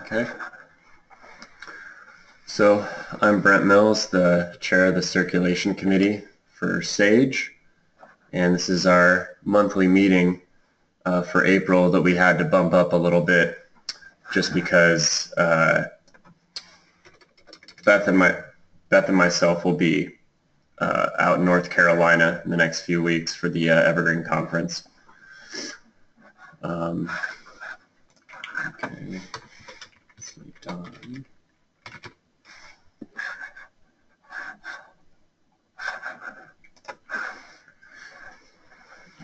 Okay. So I'm Brent Mills, the chair of the circulation committee for SAGE, and this is our monthly meeting for April that we had to bump up a little bit just because Beth and myself will be out in North Carolina in the next few weeks for the Evergreen Conference. Okay. Done.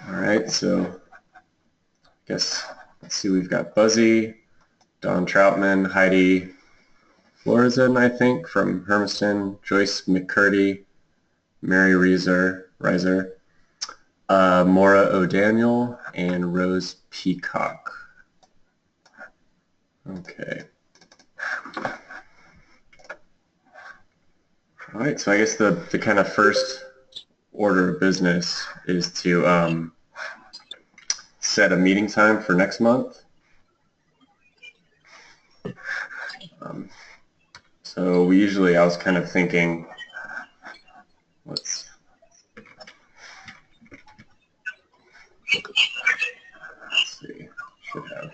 All right, so I guess let's see, we've got Buzzy, Don Troutman, Heidi Florizen, I think, from Hermiston, Joyce McCurdy, Mary Reiser, Maura O'Daniel, and Rose Peacock. Okay. All right, so I guess the kind of first order of business is to set a meeting time for next month. So I was kind of thinking, let's see, should have.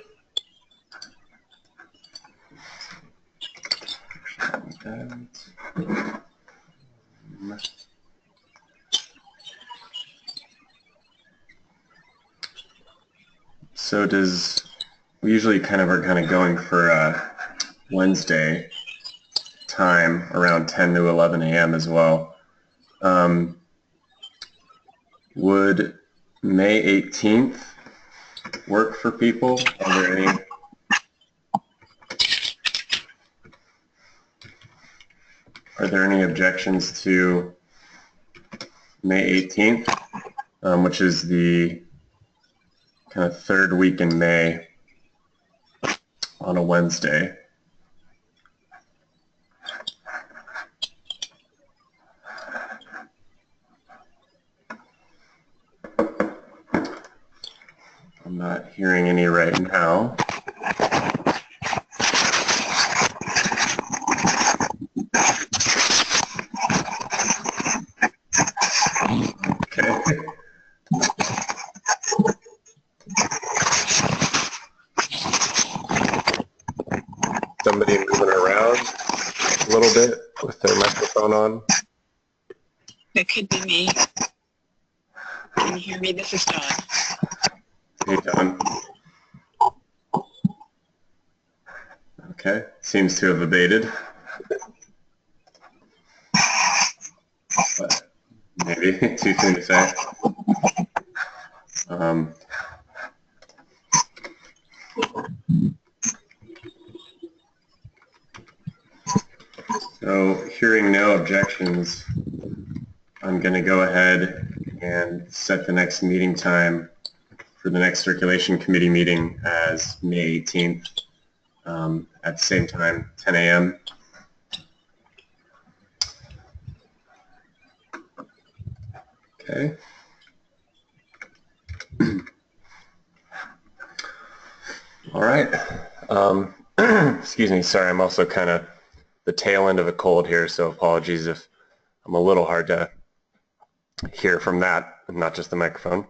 So we usually are kind of going for Wednesday time around 10 to 11 a.m. as well. Would May 18th work for people? Are there any objections to May 18th, which is the kind of third week in May on a Wednesday? I'm not hearing any right now. Okay. Somebody moving around a little bit with their microphone on. It could be me. Can you hear me? This is Dawn. Hey, Dawn. Okay, seems to have abated. But maybe too soon to say. So hearing no objections, I'm going to go ahead and set the next meeting time for the next circulation committee meeting as May 18th at the same time, 10 a.m. Okay. All right. Excuse me. Sorry, I'm also kind of the tail end of a cold here, so apologies if I'm a little hard to hear from that, not just the microphone.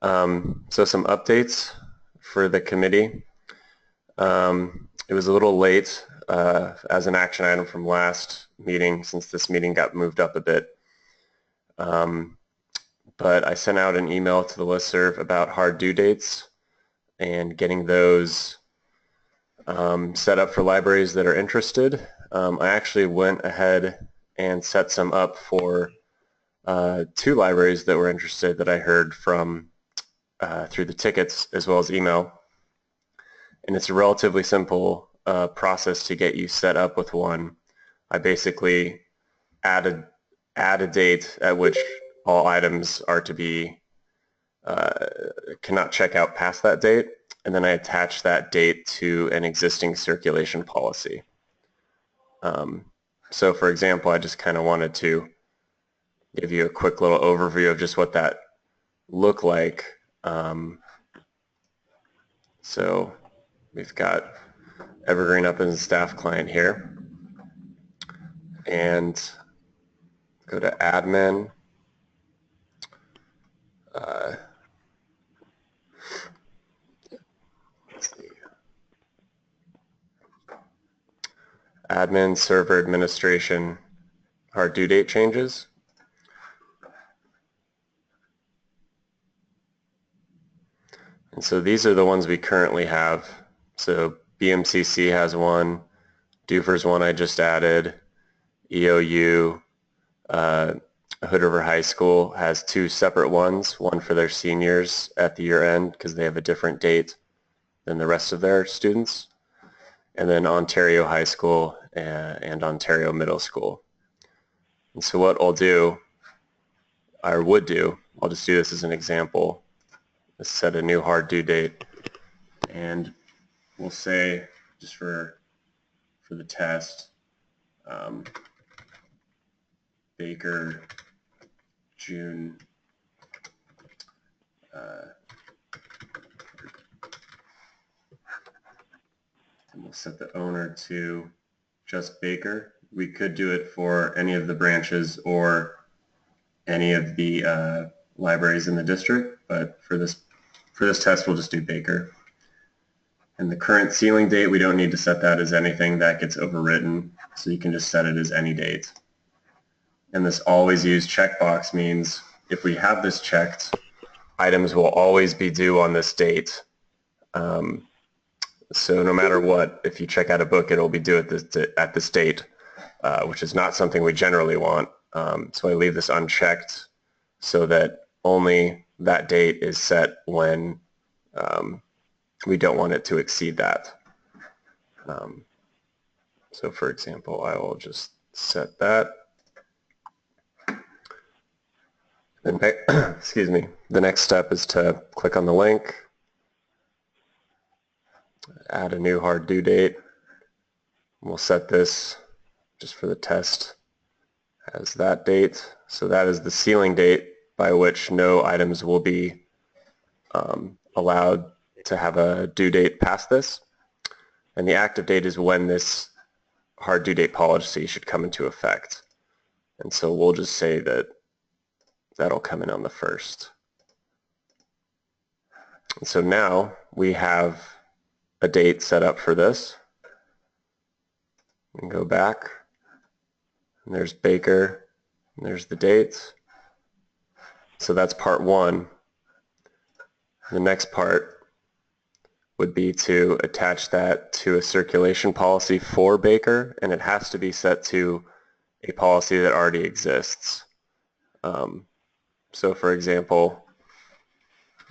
So some updates for the committee. It was a little late as an action item from last meeting since this meeting got moved up a bit. But I sent out an email to the listserv about hard due dates and getting those set up for libraries that are interested. I actually went ahead and set some up for 2 libraries that were interested that I heard from through the tickets as well as email. And it's a relatively simple process to get you set up with one. I basically add a date at which all items are to be cannot check out past that date, and then I attach that date to an existing circulation policy. So for example, I just kind of wanted to give you a quick little overview of just what that looked like. So we've got Evergreen up in the staff client here and go to admin. Let's see. Admin server administration hard due date changes. And so these are the ones we currently have. So BMCC has one, Doofer's one I just added, EOU, Hood River High School has two separate ones, one for their seniors at the year end because they have a different date than the rest of their students, and then Ontario High School and Ontario Middle School. And so what I'll do, I would do, I'll just do this as an example, let's set a new hard due date, and we'll say, just for the test, Baker, June, and we'll set the owner to just Baker. We could do it for any of the branches or any of the libraries in the district, but for this test we'll just do Baker. And the current sealing date, we don't need to set that as anything. That gets overwritten, so you can just set it as any date. And this always use checkbox means if we have this checked, items will always be due on this date. So no matter what, if you check out a book, it'll be due at this date, which is not something we generally want. So I leave this unchecked so that only that date is set when we don't want it to exceed that. So for example, I will just set that. And excuse me. The next step is to click on the link, add a new hard due date. We'll set this just for the test as that date. So that is the sealing date by which no items will be allowed to have a due date past this. And the active date is when this hard due date policy should come into effect. And so we'll just say that that'll come in on the 1st. And so now we have a date set up for this. And go back, and there's Baker, and there's the dates. So that's part 1. The next part would be to attach that to a circulation policy for Baker, and it has to be set to a policy that already exists. So for example,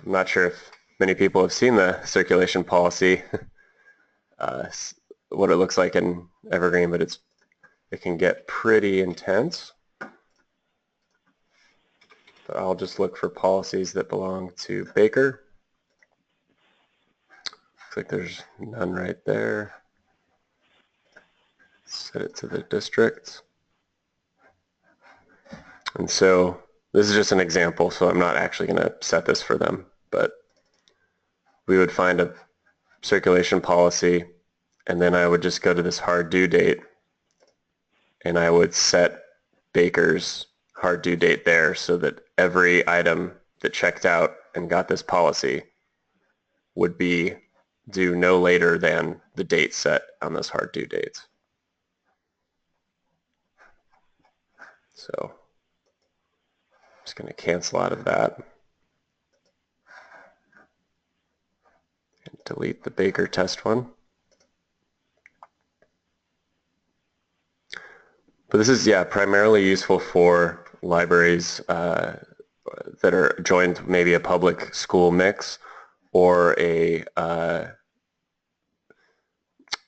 I'm not sure if many people have seen the circulation policy, what it looks like in Evergreen, but it can get pretty intense. But I'll just look for policies that belong to Baker. Looks like there's none right there. Set it to the district. And so this is just an example, so I'm not actually going to set this for them, but we would find a circulation policy, and then I would just go to this hard due date, and I would set Baker's hard due date there so that every item that checked out and got this policy would be due no later than the date set on this hard due date. So I'm just going to cancel out of that and delete the Baker test one. But this is, primarily useful for libraries that are joined maybe a public school mix or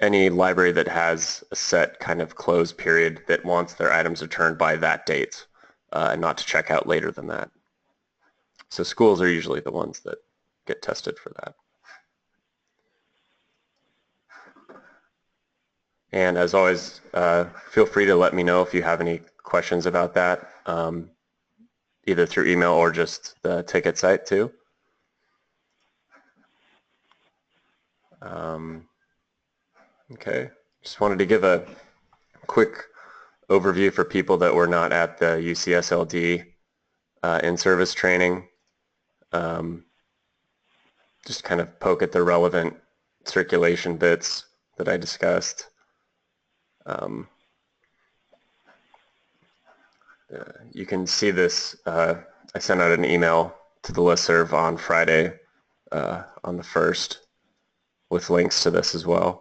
any library that has a set kind of close period that wants their items returned by that date and not to check out later than that. So schools are usually the ones that get tested for that. And as always, feel free to let me know if you have any questions about that, either through email or just the ticket site too. Okay, just wanted to give a quick overview for people that were not at the UCSLD in-service training. Just kind of poke at the relevant circulation bits that I discussed. You can see this, I sent out an email to the listserv on Friday on the 1st with links to this as well.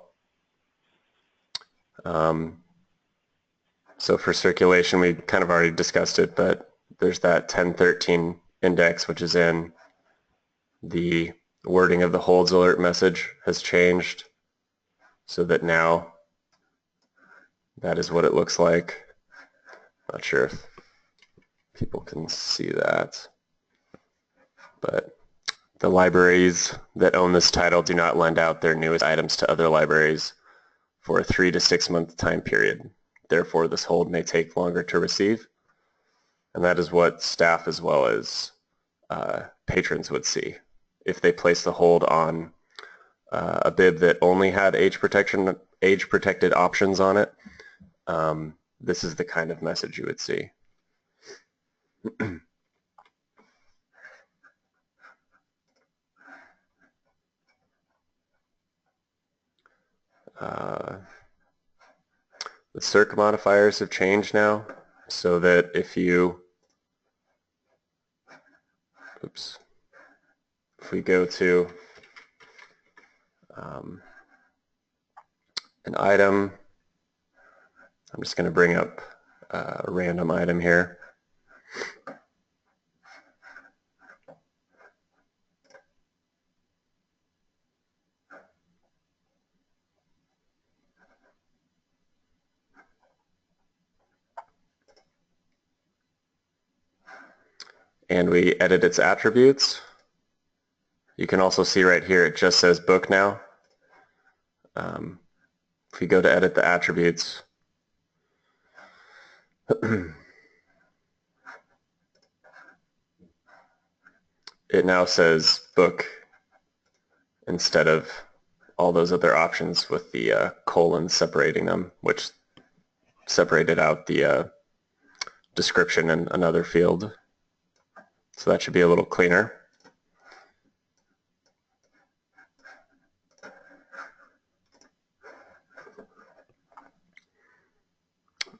So for circulation, we kind of already discussed it, but there's that 1013 index, which is in the wording of the holds alert message has changed so that now that is what it looks like. Not sure if people can see that, but the libraries that own this title do not lend out their newest items to other libraries for a 3 to 6 month time period. Therefore, this hold may take longer to receive, and that is what staff as well as patrons would see. If they place the hold on a bib that only had age-protected options on it, this is the kind of message you would see. The circ modifiers have changed now, so that if you, if we go to an item, I'm just going to bring up a random item here. And we edit its attributes. You can also see right here it just says book now. If we go to edit the attributes, it now says book instead of all those other options with the colons separating them, which separated out the description in another field. So that should be a little cleaner.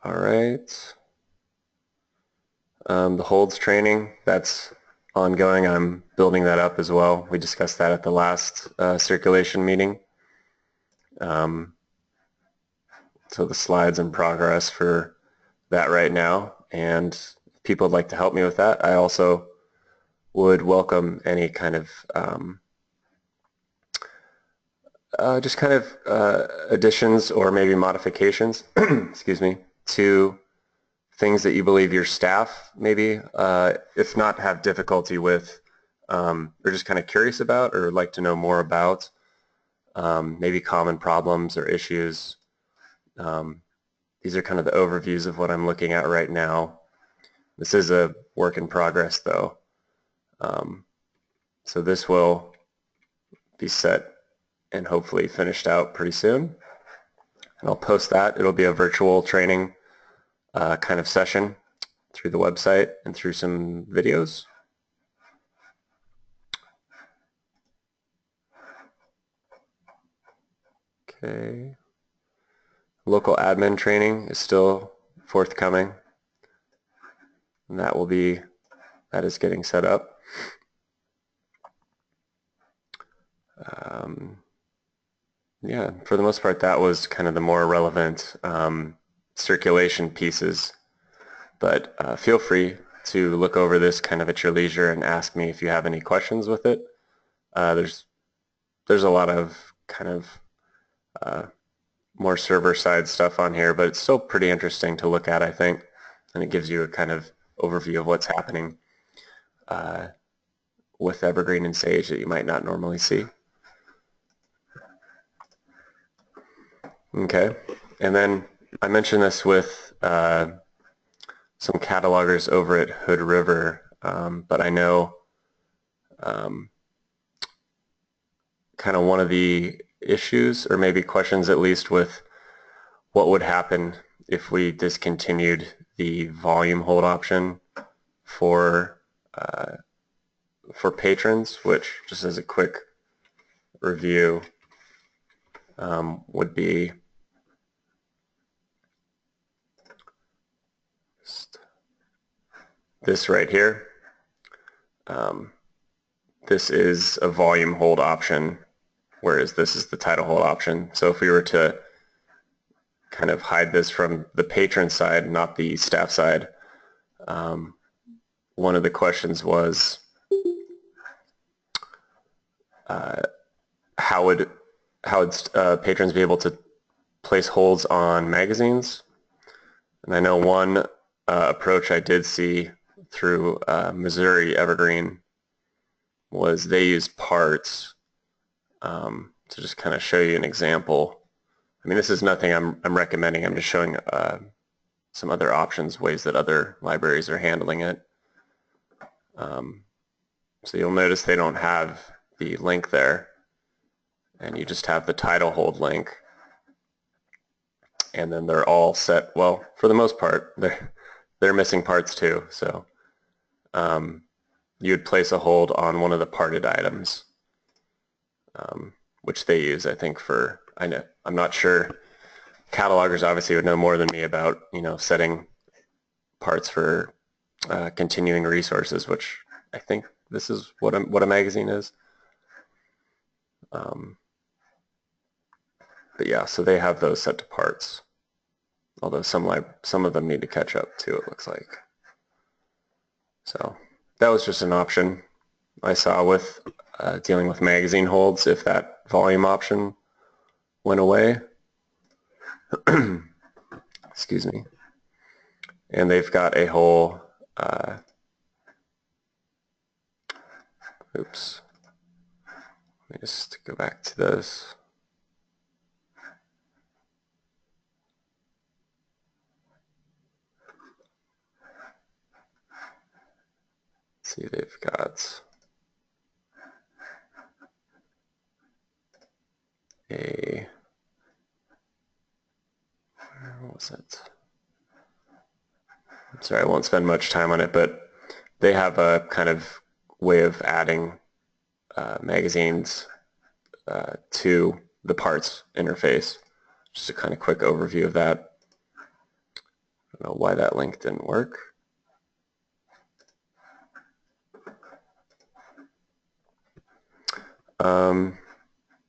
All right. The holds training, that's ongoing. I'm building that up as well. We discussed that at the last circulation meeting. So the slide's in progress for that right now, and if people would like to help me with that, I also would welcome any kind of just kind of additions or maybe modifications, excuse me, to things that you believe your staff maybe, if not have difficulty with, or just kind of curious about or like to know more about, maybe common problems or issues. These are kind of the overviews of what I'm looking at right now. This is a work in progress though. So this will be set and hopefully finished out pretty soon. And I'll post that. It'll be a virtual training kind of session through the website and through some videos. Okay. Local admin training is still forthcoming. And that is getting set up. Yeah, for the most part, that was kind of the more relevant circulation pieces. But feel free to look over this kind of at your leisure and ask me if you have any questions with it. There's a lot of kind of more server-side stuff on here, but it's still pretty interesting to look at, I think, and it gives you a kind of overview of what's happening with Evergreen and Sage that you might not normally see. Okay, and then I mentioned this with some catalogers over at Hood River, but I know kind of one of the issues or maybe questions at least with what would happen if we discontinued the volume hold option for patrons, which, just as a quick review, would be this right here. This is a volume hold option, whereas this is the title hold option. So if we were to kind of hide this from the patron side, not the staff side, one of the questions was how would patrons be able to place holds on magazines? And I know one approach I did see through Missouri Evergreen was they used parts. To just kind of show you an example. I mean, this is nothing I'm recommending. I'm just showing some other options, ways that other libraries are handling it. So you'll notice they don't have the link there, and you just have the title hold link. And then they're all set. Well, for the most part, they're missing parts too. So you'd place a hold on one of the parted items, which they use, I think, for, I'm not sure. Catalogers obviously would know more than me about, setting parts for continuing resources, which I think this is what a magazine is. But yeah, so they have those set to parts. Although some of them need to catch up too, it looks like. So that was just an option I saw with dealing with magazine holds if that volume option went away. Excuse me. And they've got a whole, oops. Let me just go back to this. Let's see, they've got what was it? I'm sorry, I won't spend much time on it, but they have a kind of way of adding magazines to the parts interface. Just a kind of quick overview of that. I don't know why that link didn't work.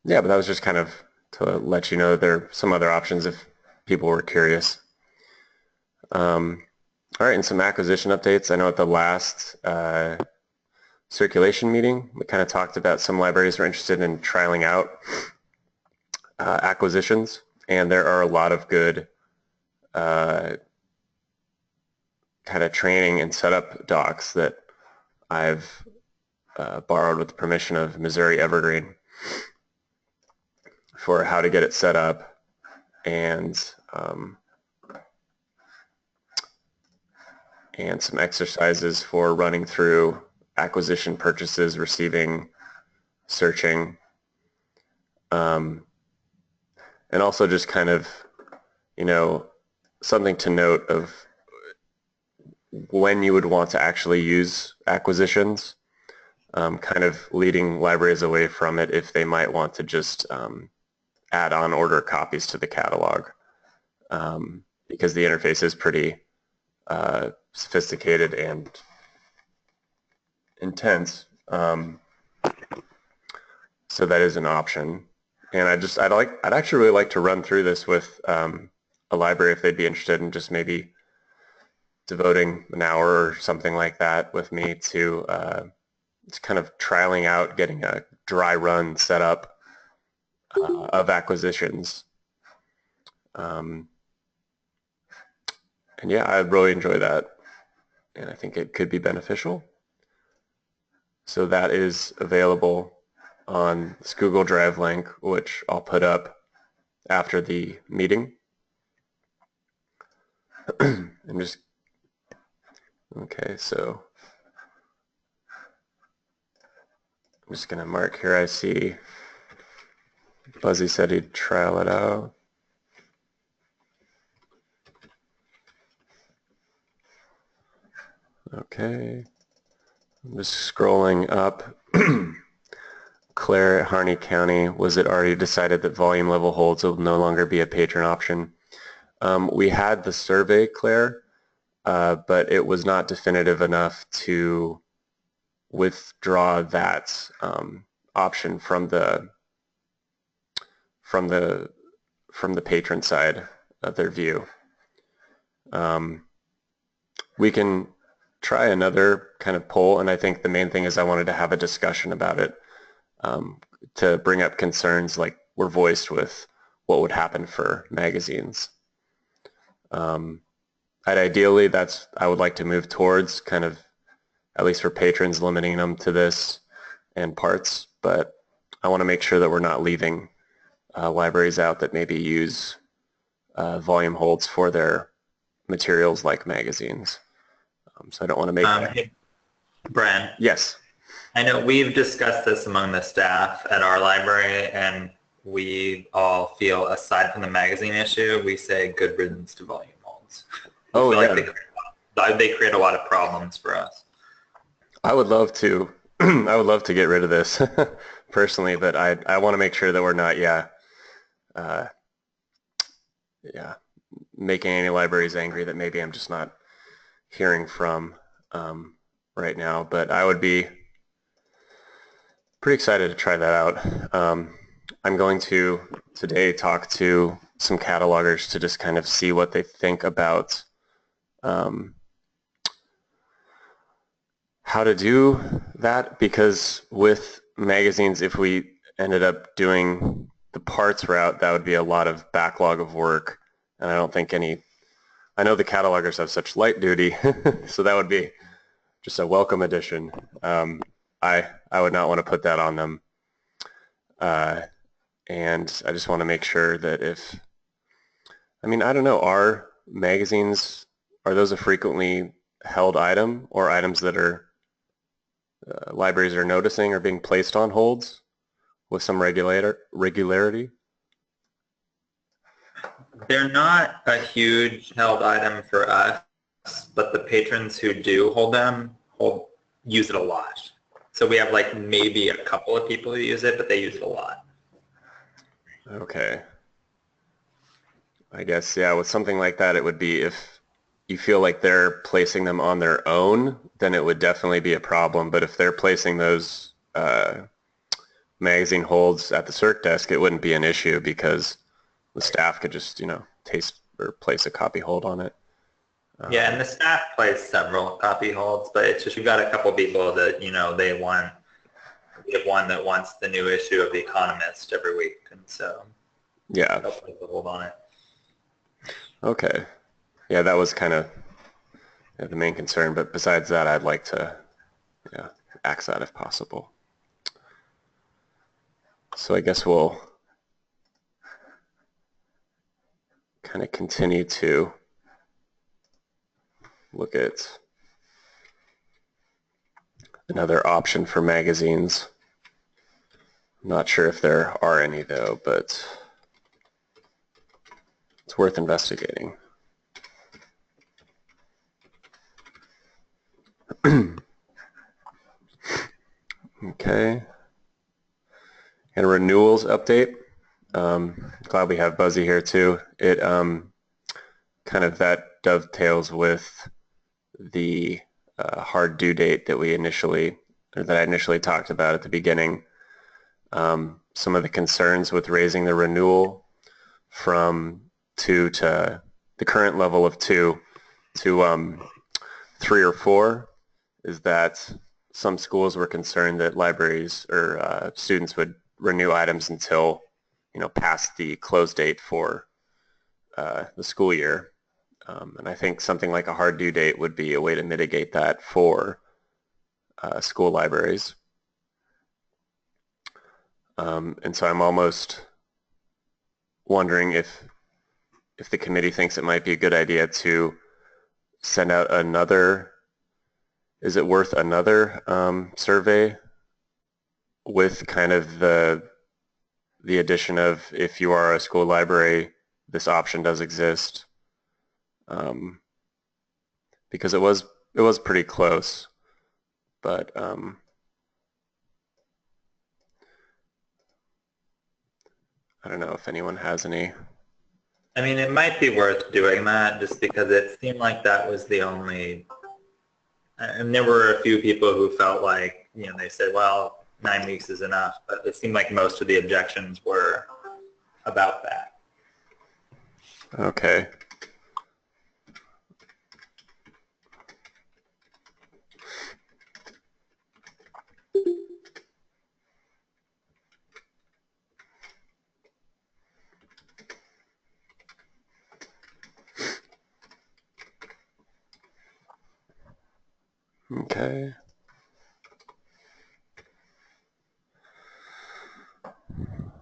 Yeah, but that was just kind of to let you know there are some other options if people were curious. All right, and some acquisition updates. I know at the last circulation meeting, we kind of talked about some libraries are interested in trialing out acquisitions, and there are a lot of good kind of training and setup docs that I've borrowed with the permission of Missouri Evergreen for how to get it set up, and some exercises for running through acquisition, purchases, receiving, searching, and also just kind of, something to note of when you would want to actually use acquisitions, kind of leading libraries away from it if they might want to just add on order copies to the catalog, because the interface is pretty sophisticated and intense. So that is an option. And I'd actually really like to run through this with a library if they'd be interested in just maybe devoting an hour or something like that with me to kind of trialing out getting a dry run set up of acquisitions. And yeah, I'd really enjoy that. And I think it could be beneficial. So that is available on this Google Drive link, which I'll put up after the meeting. Okay, so I'm just going to mark here. I see Buzzy said he'd trial it out. Okay. I'm just scrolling up. Claire at Harney County, was it already decided that volume level holds will no longer be a patron option? We had the survey, Claire, but it was not definitive enough to withdraw that option from the patron side of their view. We can try another kind of poll, and I think the main thing is I wanted to have a discussion about it to bring up concerns like were voiced with what would happen for magazines. Ideally, I would like to move towards kind of, at least for patrons, limiting them to this and parts, but I want to make sure that we're not leaving libraries out that maybe use volume holds for their materials like magazines. So I don't want to make Hey, Brian, Yes. I know we've discussed this among the staff at our library, and we all feel, aside from the magazine issue, we say good riddance to volume holds. Oh, feel yeah. Like they create a lot of problems for us. I would love to. I would love to get rid of this personally, but I want to make sure that we're not, making any libraries angry that maybe I'm just not hearing from right now. But I would be pretty excited to try that out. I'm going to today talk to some catalogers to just kind of see what they think about how to do that, because with magazines, if we ended up doing the parts route, that would be a lot of backlog of work, and I don't think I know the catalogers have such light duty, so that would be just a welcome addition. I would not want to put that on them, and I just want to make sure that I don't know, are magazines, are those a frequently held item, or items that are libraries are noticing are being placed on holds with some regularity? They're not a huge held item for us, but the patrons who do hold them use it a lot. So we have like maybe a couple of people who use it, but they use it a lot. Okay. I guess, yeah, with something like that, it would be if you feel like they're placing them on their own, then it would definitely be a problem. But if they're placing those magazine holds at the circ desk, it wouldn't be an issue because the staff could just, taste or place a copy hold on it. Yeah, and the staff plays several copy holds, but it's just, you've got a couple people that, we have one that wants the new issue of The Economist every week, and so Yeah. they'll place a hold on it. Okay. Yeah, that was kind of the main concern, but besides that, I'd like to axe that if possible. So I guess we'll kind of continue to look at another option for magazines. I'm not sure if there are any though, but it's worth investigating. Okay. And a renewals update. Glad we have Buzzy here too. It kind of that dovetails with the hard due date that I initially talked about at the beginning. Some of the concerns with raising the renewal from 2 to the current level of 2 to 3 or 4 is that some schools were concerned that libraries or students would renew items until past the close date for the school year. And I think something like a hard due date would be a way to mitigate that for school libraries. And so I'm almost wondering if the committee thinks it might be a good idea to send out another, is it worth another survey with kind of the addition of, if you are a school library, this option does exist, because it was pretty close, but I don't know if anyone has any. I mean, it might be worth doing that just because it seemed like that was the only, and there were a few people who felt like, you know, they said, well, 9 weeks is enough, but it seemed like most of the objections were about that. Okay. Okay.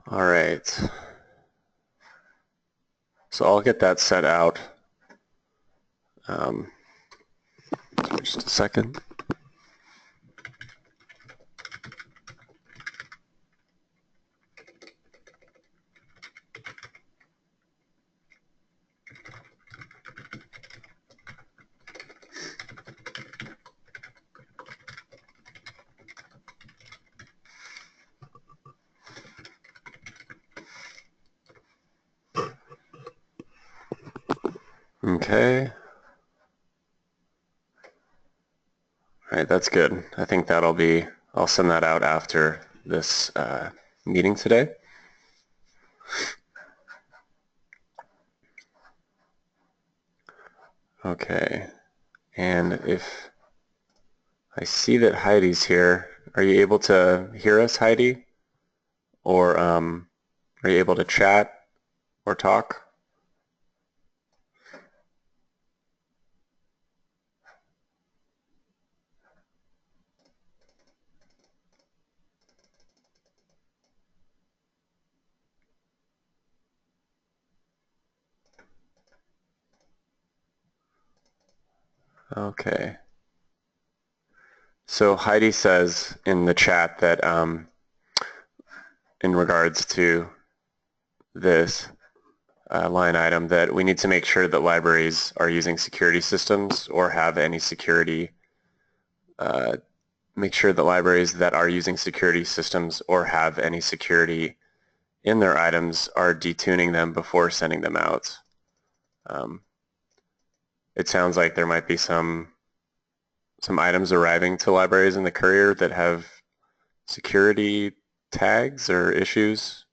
All right. So I'll get that set out. Just a second. Okay. All right, that's good. I think I'll send that out after this meeting today. Okay, and if I see that Heidi's here, are you able to hear us, Heidi? Or are you able to chat or talk? Okay. So Heidi says in the chat that in regards to this line item that we need to make sure that libraries are using security systems or have any security, make sure that libraries that are using security systems or have any security in their items are detuning them before sending them out. It sounds like there might be some items arriving to libraries in the courier that have security tags or issues.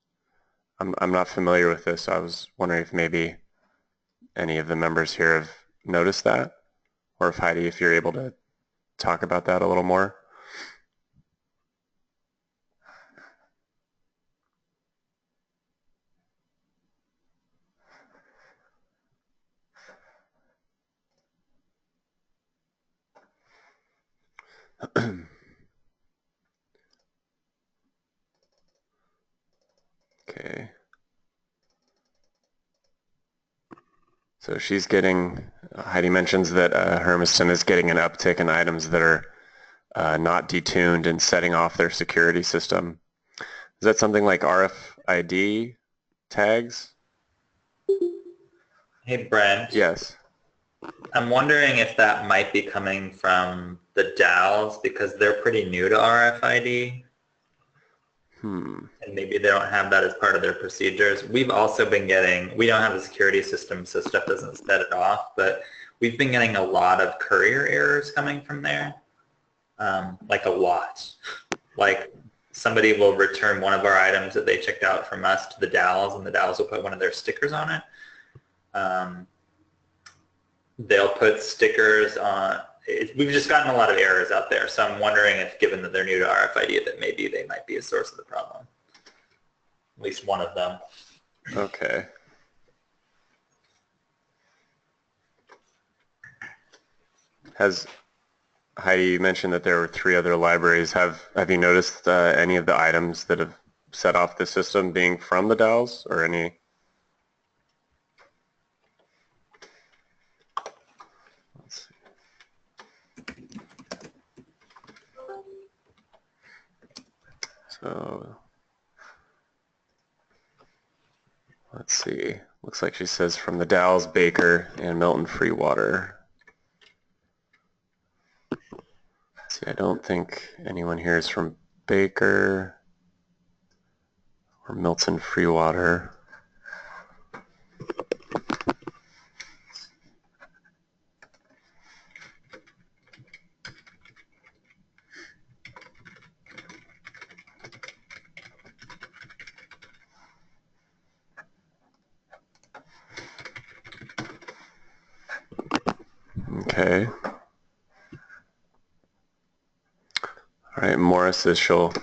I'm not familiar with this, so I was wondering if maybe any of the members here have noticed that, or if Heidi, if you're able to talk about that a little more. Okay. So she's getting, Heidi mentions that Hermiston is getting an uptick in items that are not detuned and setting off their security system. Is that something like RFID tags? Hey, Brent. Yes. I'm wondering if that might be coming from the DAOs because they're pretty new to RFID. And maybe they don't have that as part of their procedures. We've also been getting, we don't have a security system, so stuff doesn't set it off, but we've been getting a lot of courier errors coming from there. Like a lot. Like somebody will return one of our items that they checked out from us to the DAOs, and the DAOs will put one of their stickers on it. They'll put stickers on, we've just gotten a lot of errors out there, so I'm wondering if, given that they're new to RFID, that maybe they might be a source of the problem. At least one of them. Okay. Heidi, you mentioned that there were 3 other libraries. Have you noticed any of the items that have set off the system being from the DAOs or any? Let's see. So Let's see. Looks like she says from the Dalles, Baker, and Milton Freewater. See, I don't think anyone here is from Baker or Milton Freewater. Okay. All right, Morris says she'll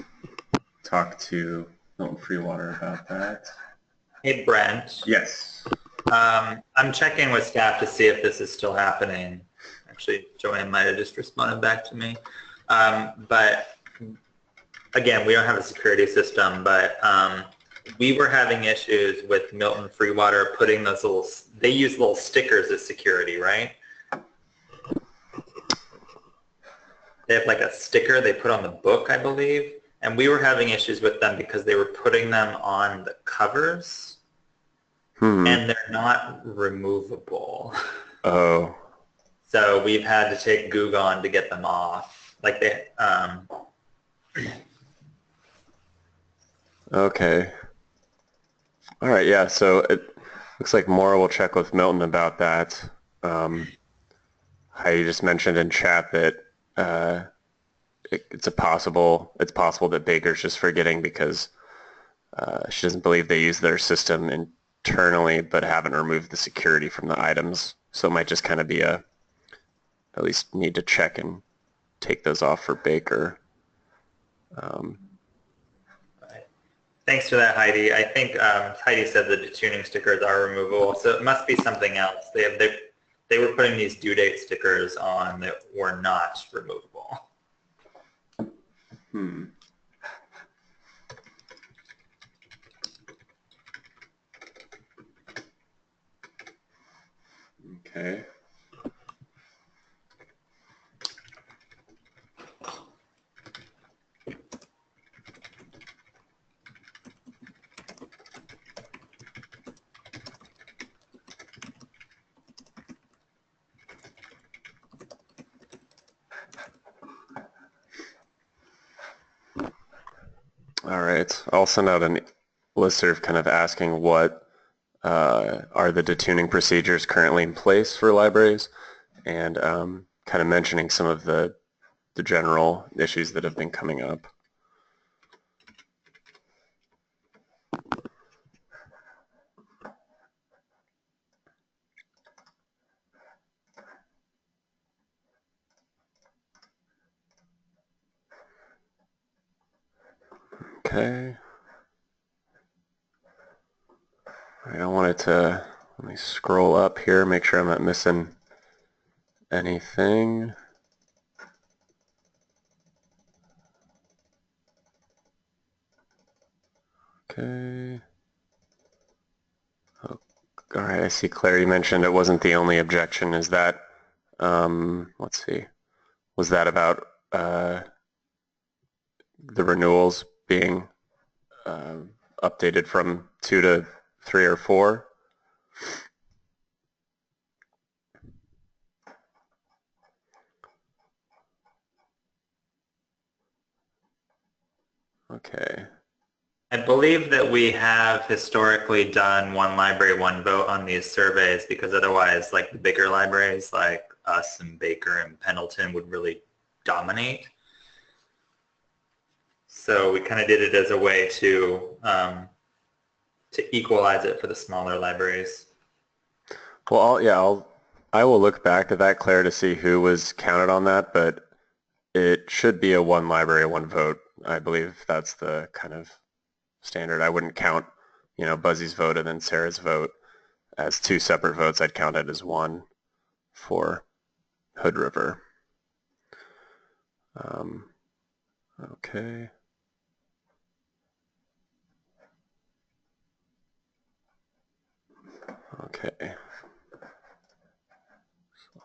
talk to Milton Freewater about that. Hey, Brent. Yes. I'm checking with staff to see if this is still happening. Actually, Joanne might have just responded back to me. But again, we don't have a security system, but we were having issues with Milton Freewater putting those little, they use little stickers as security, right? They have like a sticker they put on the book, I believe. And we were having issues with them because they were putting them on the covers and they're not removable. Oh. So we've had to take Goo-Gone to get them off. Like they, Okay. All right, yeah, so it looks like Maura will check with Milton about that. Heidi just mentioned in chat that it's possible that Baker's just forgetting because she doesn't believe they use their system internally but haven't removed the security from the items. So it might just kind of be at least need to check and take those off for Baker. Thanks for that, Heidi. I think Heidi said the detuning stickers are removable, so it must be something else. They were putting these due date stickers on that were not removable. Okay. All right, I'll send out a listserv kind of asking what are the detuning procedures currently in place for libraries, and kind of mentioning some of the general issues that have been coming up. Okay. All right, I wanted to, let me scroll up here, make sure I'm not missing anything. Okay. Oh, all right, I see Claire, you mentioned it wasn't the only objection. Is that, let's see, was that about the renewals being updated from 2 to 3 or 4? Okay. I believe that we have historically done one library, one vote on these surveys because otherwise like the bigger libraries like us and Baker and Pendleton would really dominate. So we kind of did it as a way to equalize it for the smaller libraries. Well, I will look back at that, Claire, to see who was counted on that, but it should be a one library, one vote. I believe that's the kind of standard. I wouldn't count, Buzzy's vote and then Sarah's vote as two separate votes. I'd count it as one for Hood River. Okay. Okay. So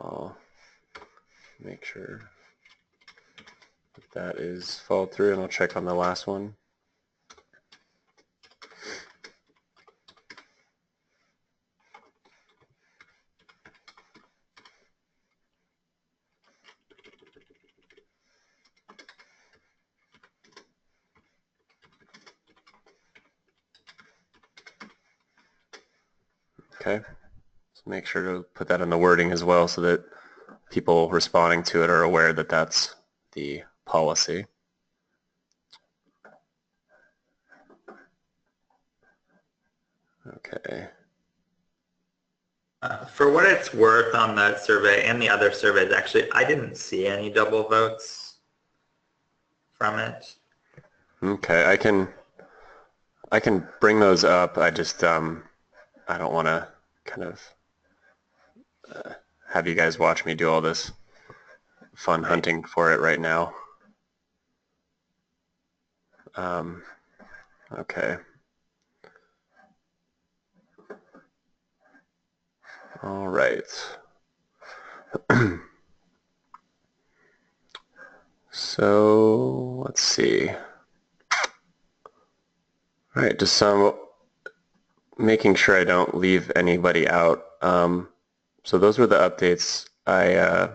I'll make sure that is followed through, and I'll check on the last one. Okay. So make sure to put that in the wording as well so that people responding to it are aware that that's the policy. Okay. For what it's worth on that survey and the other surveys, actually, I didn't see any double votes from it. Okay, I can bring those up. I just I don't want to kind of have you guys watch me do all this fun hunting for it right now. Okay. All right. So let's see. All right, just some making sure I don't leave anybody out. So those were the updates I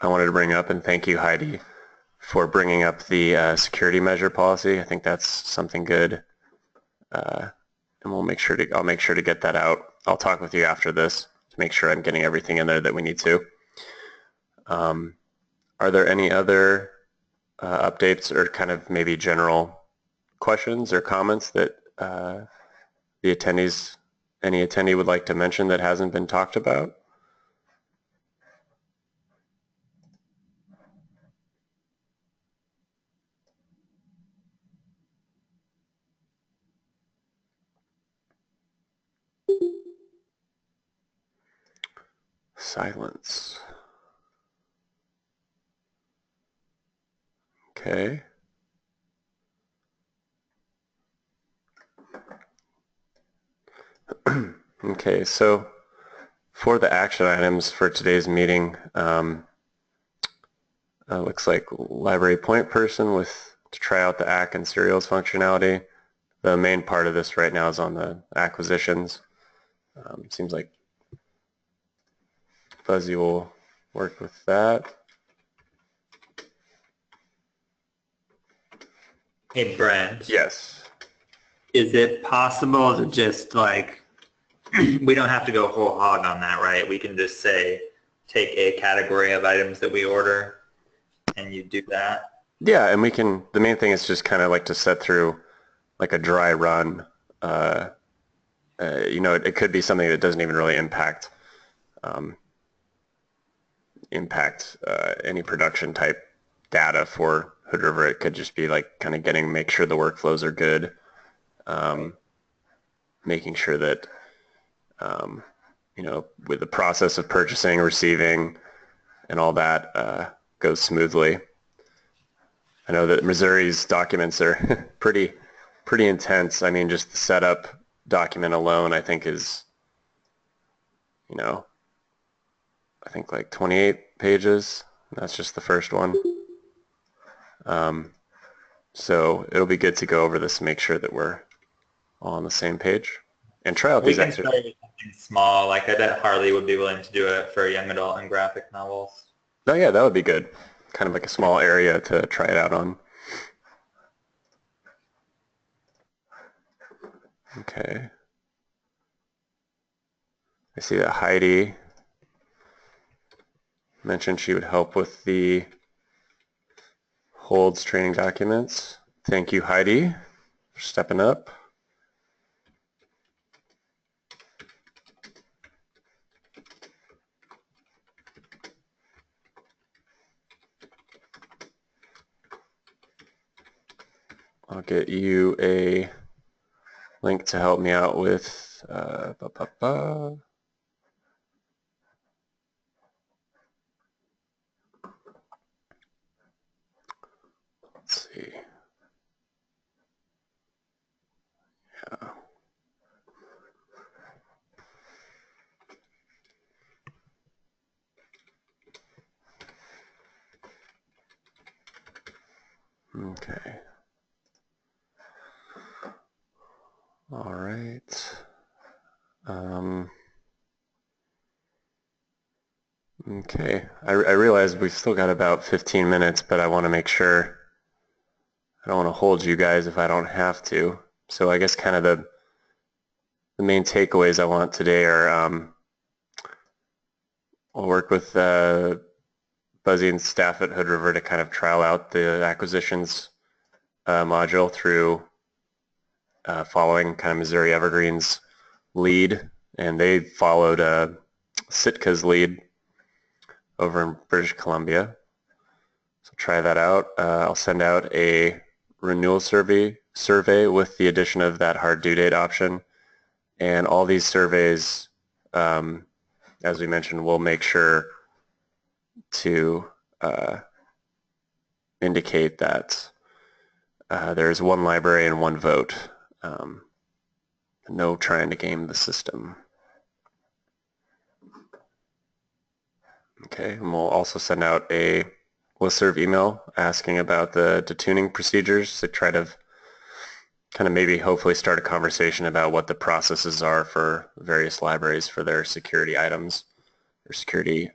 wanted to bring up, and thank you, Heidi, for bringing up the security measure policy. I think that's something good, and I'll make sure to get that out. I'll talk with you after this to make sure I'm getting everything in there that we need to. Are there any other updates or kind of maybe general questions or comments that any attendee would like to mention that hasn't been talked about? Silence. Okay. Okay, so for the action items for today's meeting, looks like library point person to try out the ACK and serials functionality. The main part of this right now is on the acquisitions. Seems like Fuzzy will work with that. Hey, Brent. Yes. Is it possible to just like, we don't have to go whole hog on that, right? We can just say, take a category of items that we order and you do that? Yeah, and the main thing is just kind of like to set through like a dry run. It could be something that doesn't even really impact any production type data for Hood River. It could just be like kind of make sure the workflows are good, making sure that with the process of purchasing, receiving, and all that goes smoothly. I know that Missouri's documents are pretty intense. I mean, just the setup document alone, I think is, I think like 28 pages. That's just the first one. So it'll be good to go over this and make sure that we're all on the same page and try out We these can start with something small, like I bet Harley would be willing to do it for young adult and graphic novels. Oh yeah, that would be good. Kind of like a small area to try it out on. Okay. I see that Heidi mentioned she would help with the holds training documents. Thank you, Heidi, for stepping up. I'll get you a link to help me out with let's see. Yeah. Okay. All right. Okay. I realize we've still got about 15 minutes, but I want to make sure I don't want to hold you guys if I don't have to. So I guess kind of the main takeaways I want today are I'll work with Buzzy and staff at Hood River to kind of trial out the acquisitions module through following kind of Missouri Evergreen's lead, and they followed Sitka's lead over in British Columbia. So try that out. I'll send out a renewal survey with the addition of that hard due date option, and all these surveys, as we mentioned, we'll make sure to indicate that there's one library and one vote. No trying to game the system. Okay, and we'll also send out a listserv email asking about the detuning procedures to try to kind of maybe hopefully start a conversation about what the processes are for various libraries for their security items or security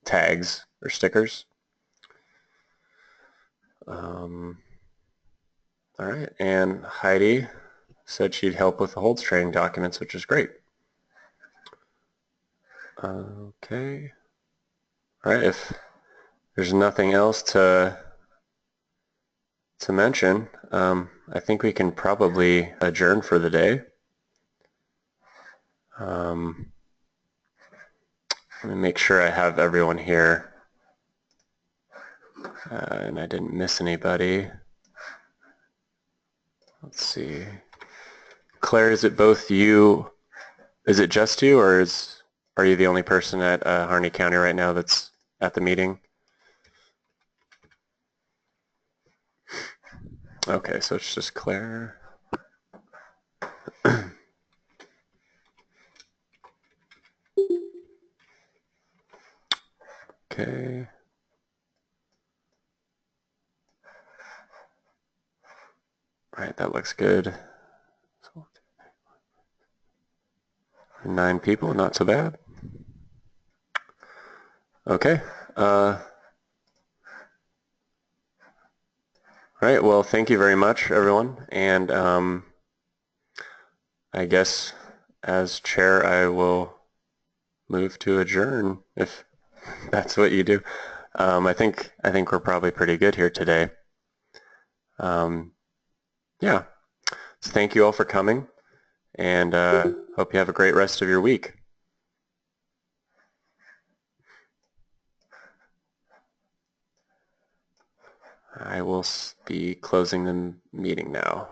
tags or stickers. All right, and Heidi said she'd help with the holds training documents, which is great. Okay. All right, if there's nothing else to mention, I think we can probably adjourn for the day. Let me make sure I have everyone here and I didn't miss anybody. Let's see. Claire, is it both you? Is it just you, or are you the only person at Harney County right now that's at the meeting? Okay, so it's just Claire. Okay. All right, that looks good. 9 people, not so bad. Okay. All right, well, thank you very much, everyone. And I guess as chair, I will move to adjourn if that's what you do. I think we're probably pretty good here today. Yeah. So thank you all for coming, and hope you have a great rest of your week. I will be closing the meeting now.